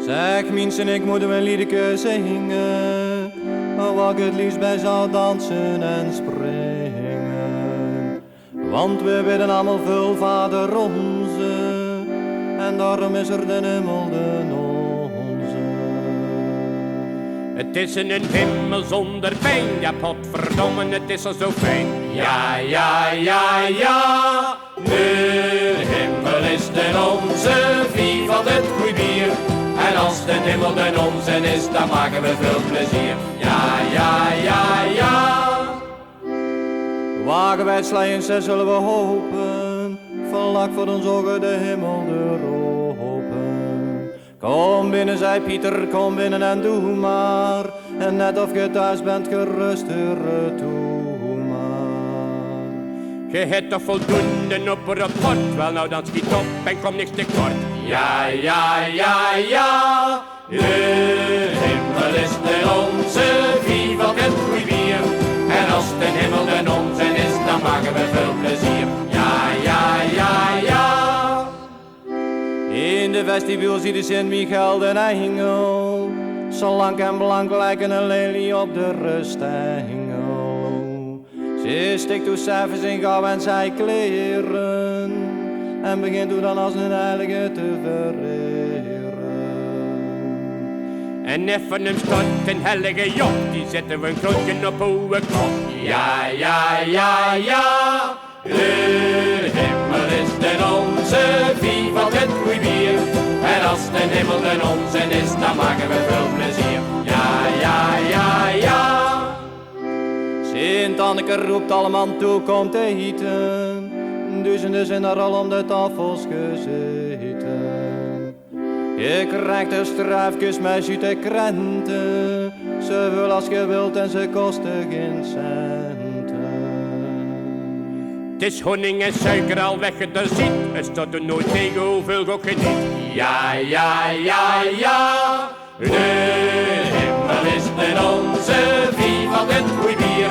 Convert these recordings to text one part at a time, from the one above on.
Zeg mensen, ik moet een liedje zingen, waar ik het liefst bij zou dansen en springen. Want we bidden allemaal veel Vader onze, en daarom is er de hemel de onze. Het is in een himmel zonder pijn, ja potverdomme, het is al zo fijn. Ja, ja, ja, ja, de himmel is de onze, wie van het goeie bier. En als de hemel de onze is, dan maken we veel plezier. Ja, ja, ja, ja. Wagen wij het slijens, zullen we hopen, vlak voor ons ogen de hemel de open. Kom binnen, zei Pieter, kom binnen en doe maar. En net of je thuis bent, gerust toe maar. Je hebt toch voldoende op een rapport, wel nou dan schiet op en kom niks tekort. Ja, ja, ja, ja, de himmel is de onze, wie van het goeie bier. En als de hemel de onze is, dan maken we veel plezier. Ja, ja, ja, ja. In de vestibule ziet de Sint-Michael de engel, zo lang en blank lijken een lelie op de rustengel. Ze stikt toe cijfers in gauw en zij kleren, en begint toen dan als een heilige te vereren. En even een stort, een heilige job, die zetten we een grootje op oude kop. Ja, ja, ja, ja, de hemel is de onze, wie van het goeie bier. En als de hemel de onze is, dan maken we veel plezier. Ja, ja, ja, ja. Sint-Anneke roept allemaal toe, komt eten. Duizenden zijn er al om de tafels gezeten. Je krijgt een struifjes meisje te krenten. Ze wil als je wilt en ze kosten geen centen. Het is honing en suiker al weggedoorziet. Het staat er nooit tegen hoeveel ook geniet. Ja, ja, ja, ja. De hemel is de onze, wie van het goeie bier.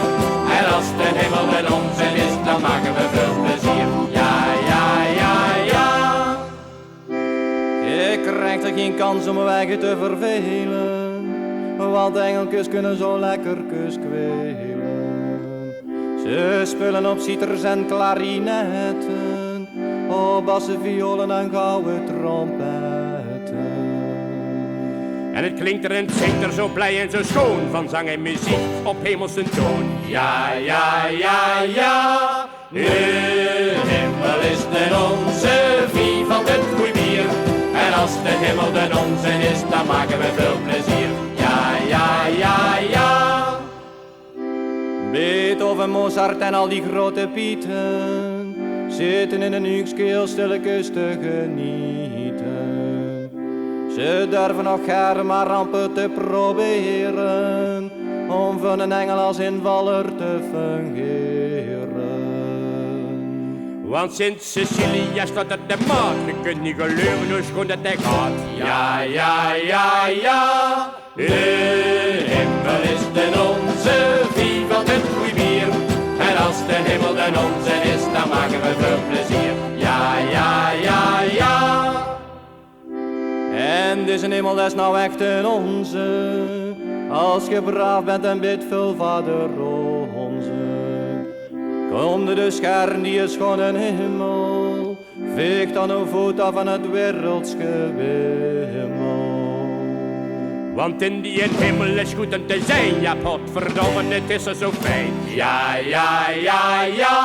En als de hemel de onze is, dan maken we veel plezier. Ja, ja, ja, ja. Je krijgt er geen kans om wijgen te vervelen, want engeltjes kunnen zo lekker kwelen. Ze spullen op citers en klarinetten, op bassen, violen en gouden trompetten. En het klinkt er en het zingt er zo blij en zo schoon, van zang en muziek op hemelse toon. Ja, ja, ja, ja, de hemel is de onze, wie van het goeie bier. En als de hemel de onze is, dan maken we veel plezier. Ja, ja, ja, ja. Beethoven, Mozart en al die grote pieten zitten in een huiskeel stilletjes te genieten. Ze durven nog gaar maar rampen te proberen om van een engel als invaller te fungeren. Want Sint Cecilia staat at de maat, je kunt niet geloven hoe schoon dat hij gaat. Ja, ja, ja, ja, de hemel is de onze, wie van het goeie bier. En als de hemel de onze is, dan maken we veel plezier. Ja, ja, ja, ja. En deze hemel dat is nou echt een onze, als je braaf bent en bidt veel Vader onze. Kom de schaar die is gewoon een hemel, veeg dan een voet af van het wereldske wimmel. Want in die hemel is goed om te zijn, ja potverdomme, het is er zo fijn. Ja, ja, ja, ja.